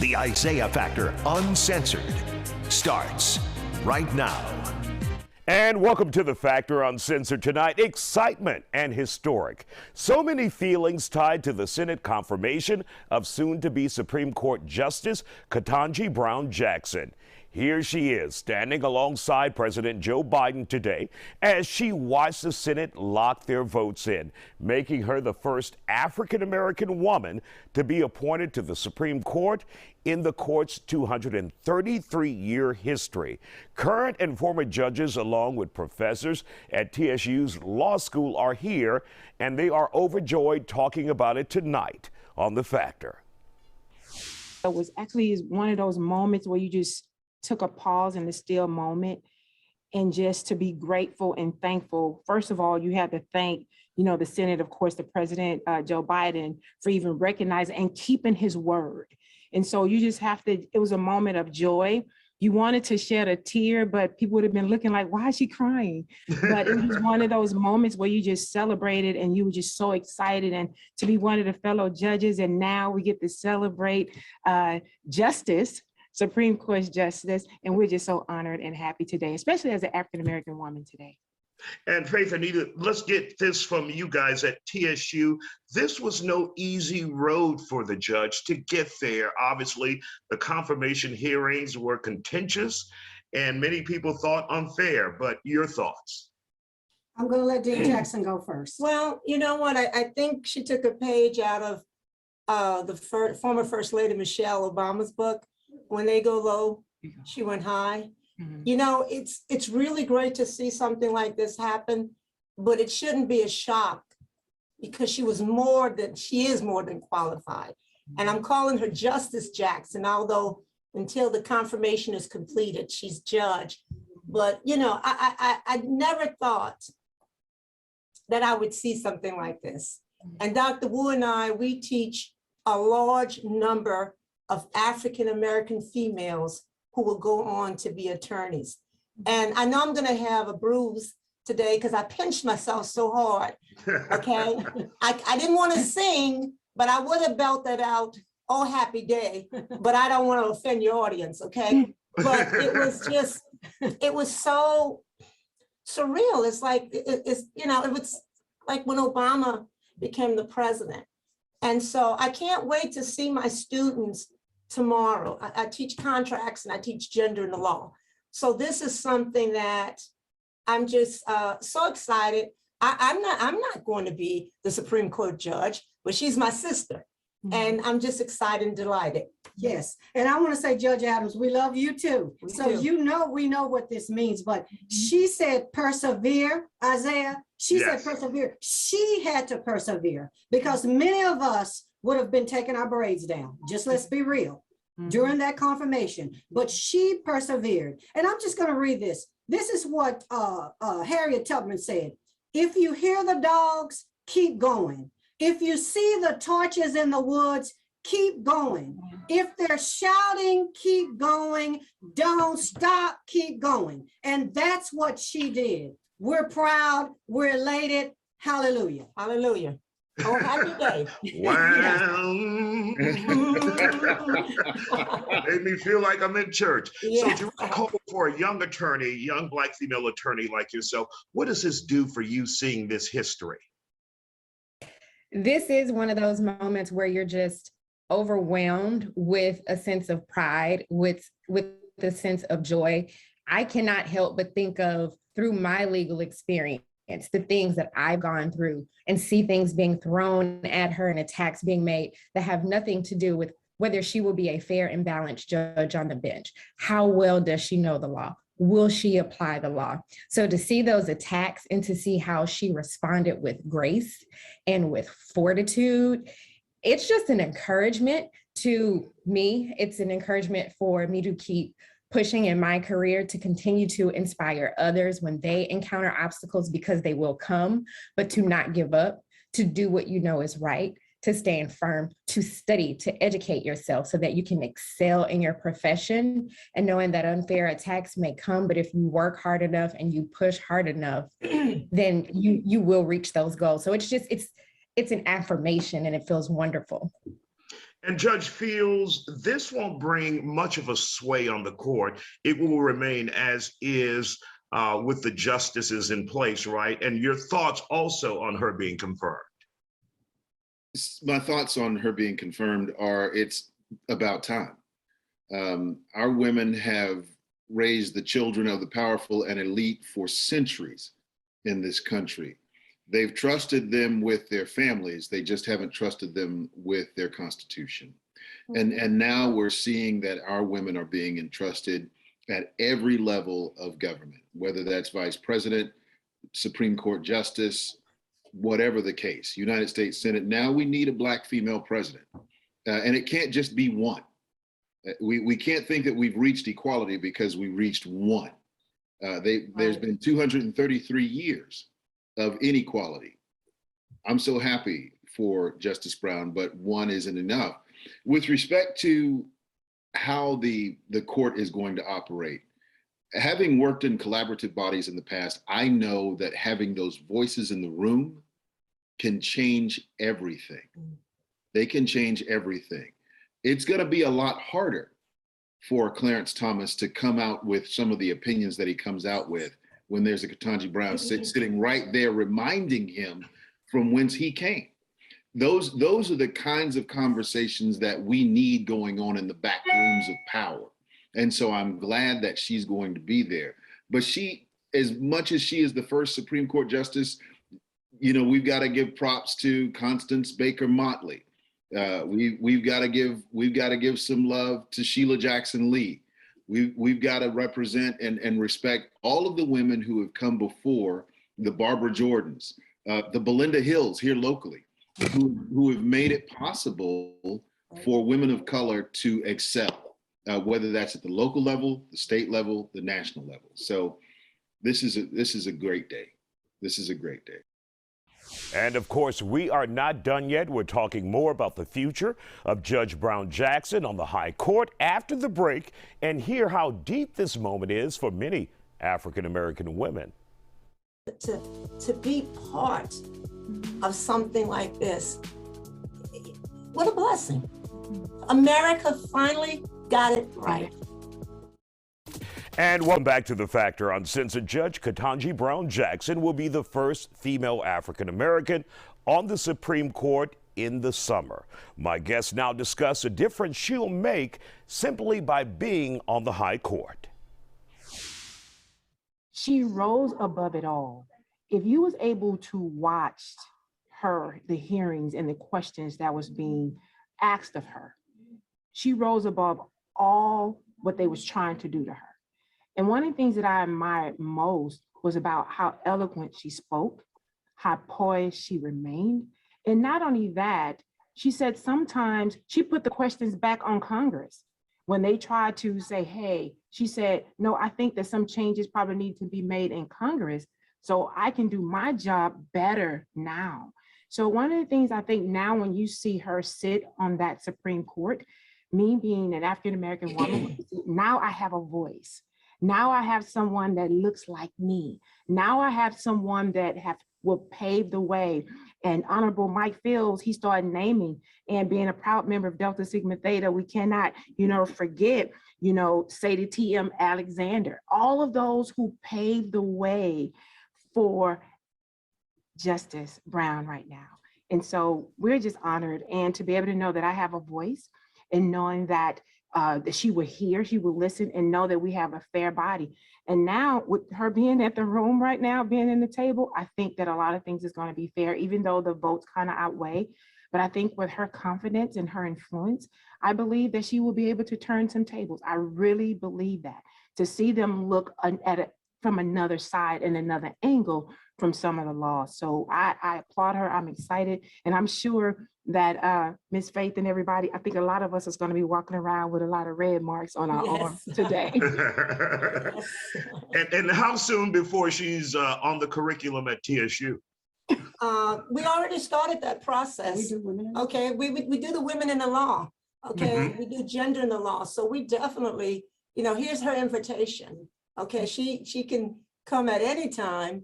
The Isaiah Factor Uncensored starts right now. And welcome to The Factor Uncensored tonight. Excitement and historic. So many feelings tied to the Senate confirmation of soon-to-be Supreme Court Justice Ketanji Brown Jackson. Here she is, standing alongside President Joe Biden today as she watched the Senate lock their votes in, making her the first African-American woman to be appointed to the Supreme Court in the court's 233-year history. Current and former judges, along with professors at TSU's law school, are here, and they are overjoyed talking about it tonight on The Factor. It was actually one of those moments where you just took a pause in the still moment and just to be grateful and thankful. First of all, you had to thank, the Senate, of course, the President, Joe Biden, for even recognizing and keeping his word. And so you just have to, it was a moment of joy. You wanted to shed a tear, but people would have been looking like, why is she crying? But it was one of those moments where you just celebrated and you were just so excited and to be one of the fellow judges. And now we get to celebrate justice, Supreme Court justice. And we're just so honored and happy today, especially as an African-American woman today. And Faith, Anita, let's get this from you guys at TSU. This was no easy road for the judge to get there. Obviously, the confirmation hearings were contentious and many people thought unfair, but your thoughts? I'm going to let Dean Jackson go first. Well, you know what? I think she took a page out of the former First Lady Michelle Obama's book. When they go low, she went high. Mm-hmm. It's really great to see something like this happen, but it shouldn't be a shock because she is more than qualified. And I'm calling her Justice Jackson, although until the confirmation is completed, she's judge. But, I never thought that I would see something like this. And Dr. Wu and I, we teach a large number of African-American females who will go on to be attorneys. And I know I'm gonna have a bruise today because I pinched myself so hard, okay? I didn't wanna sing, but I would have belted out, "Oh, happy day," but I don't wanna offend your audience, okay? But it was so surreal. It's like, it was like when Obama became the president. And so I can't wait to see my students tomorrow. I teach contracts and I teach gender in the law. So this is something that I'm just so excited. I'm not going to be the Supreme Court judge, but she's my sister. And I'm just excited and delighted. Yes, and I want to say, Judge Adams, we love you too. We know what this means, but she said persevere, Isaiah. She said persevere. She had to persevere because many of us would have been taking our braids down. Just let's be real. During that confirmation, but she persevered. And I'm just going to read this. This is what Harriet Tubman said. If you hear the dogs, keep going. If you see the torches in the woods, keep going. If they're shouting, keep going. Don't stop, keep going. And that's what she did. We're proud, we're elated. Hallelujah. Hallelujah. Oh, happy day. Wow. Made me feel like I'm in church. Yes. So to call for a young attorney, young Black female attorney like yourself, what does this do for you seeing this history? This is one of those moments where you're just overwhelmed with a sense of pride, with a sense of joy. I cannot help but think of, through my legal experience, the things that I've gone through and see things being thrown at her and attacks being made that have nothing to do with whether she will be a fair and balanced judge on the bench. How well does she know the law? Will she apply the law? So to see those attacks and to see how she responded with grace and with fortitude, it's just an encouragement to me. It's an encouragement for me to keep pushing in my career, to continue to inspire others when they encounter obstacles, because they will come, but to not give up, to do what you know is right, to stand firm, to study, to educate yourself so that you can excel in your profession, and knowing that unfair attacks may come, but if you work hard enough and you push hard enough, then you will reach those goals. So it's an affirmation and it feels wonderful. And Judge Fields, this won't bring much of a sway on the court. It will remain as is with the justices in place, right? And your thoughts also on her being confirmed? My thoughts on her being confirmed are it's about time. Our women have raised the children of the powerful and elite for centuries in this country. They've trusted them with their families. They just haven't trusted them with their constitution. And now we're seeing that our women are being entrusted at every level of government, whether that's vice president, Supreme Court justice, whatever the case, United States Senate. Now we need a Black female president. And it can't just be one. We can't think that we've reached equality because we reached one. There's been 233 years of inequality. I'm so happy for Justice Brown, but one isn't enough. With respect to how the court is going to operate, having worked in collaborative bodies in the past, I know that having those voices in the room can change everything. They can change everything. It's going to be a lot harder for Clarence Thomas to come out with some of the opinions that he comes out with when there's a Ketanji Brown sitting right there reminding him from whence he came. Those are the kinds of conversations that we need going on in the back rooms of power. And so I'm glad that she's going to be there. But she, as much as she is the first Supreme Court justice, you know, we've got to give props to Constance Baker Motley. We've got to give some love to Sheila Jackson Lee. We've got to represent and respect all of the women who have come before, the Barbara Jordans, the Belinda Hills here locally, who have made it possible for women of color to excel, whether that's at the local level, the state level, the national level. So this is a great day. This is a great day. And of course, we are not done yet. We're talking more about the future of Judge Brown Jackson on the High Court after the break and hear how deep this moment is for many African-American women. To be part of something like this, what a blessing. America finally got it right. And welcome back to The Factor. Uncensored. Judge Ketanji Brown Jackson will be the first female African-American on the Supreme Court in the summer. My guests now discuss a difference she'll make simply by being on the High Court. She rose above it all. If you was able to watch the hearings and the questions that was being asked of her, she rose above all what they was trying to do to her. And one of the things that I admired most was about how eloquent she spoke, how poised she remained. And not only that, she said sometimes she put the questions back on Congress. When they tried to say, hey, she said, no, I think that some changes probably need to be made in Congress so I can do my job better now. So one of the things I think now when you see her sit on that Supreme Court, me being an African-American woman, now I have a voice. Now I have someone that looks like me. Now I have someone that will pave the way. And Honorable Mike Fields, he started naming, and being a proud member of Delta Sigma Theta, we cannot, forget, Sadie T.M. Alexander, all of those who paved the way for Justice Brown right now. And so we're just honored, and to be able to know that I have a voice, and knowing that that she will hear, she will listen, and know that we have a fair body. And now with her being at the room right now, being in the table, I think that a lot of things is going to be fair, even though the votes kind of outweigh. But I think with her confidence and her influence, I believe that she will be able to turn some tables. I really believe that, to see them look at it from another side and another angle from some of the laws. So I applaud her. I'm excited. And I'm sure that Ms. Faith and everybody, I think a lot of us is going to be walking around with a lot of red marks on our arms today. And how soon before she's on the curriculum at TSU? We already started that process. Okay, we do the women in the law. Okay, we do gender in the law. So we definitely, here's her invitation. Okay, she can come at any time.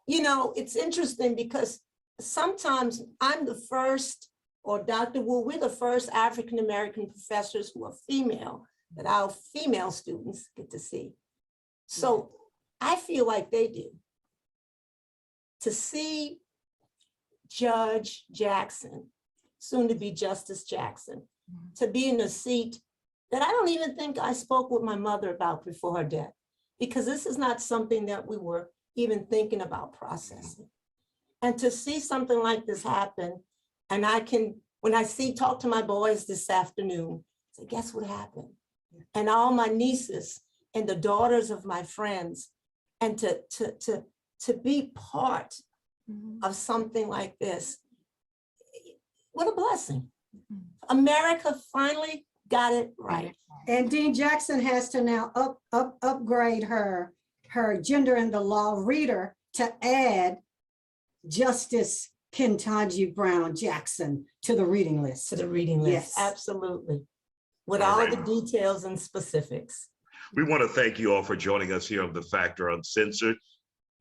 It's interesting because sometimes I'm the first or Dr. Wu, we're the first African-American professors who are female that our female students get to see. So I feel like they do. To see Judge Jackson, soon to be Justice Jackson, to be in a seat that I don't even think I spoke with my mother about before her death, because this is not something that we were even thinking about processing. And to see something like this happen, and I can, when I talk to my boys this afternoon, say, guess what happened? And all my nieces and the daughters of my friends, and to be part of something like this, what a blessing. America finally got it right. And Dean Jackson has to now upgrade her gender in the law reader to add Justice Ketanji Brown Jackson to the reading list. To the reading list, Yes. absolutely. With All all right. the details and specifics. We want to thank you all for joining us here on The Factor Uncensored.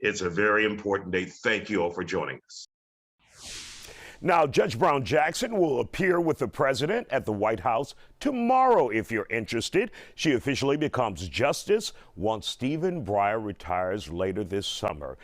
It's a very important day. Thank you all for joining us. Now, Judge Brown Jackson will appear with the president at the White House tomorrow if you're interested. She officially becomes justice once Stephen Breyer retires later this summer.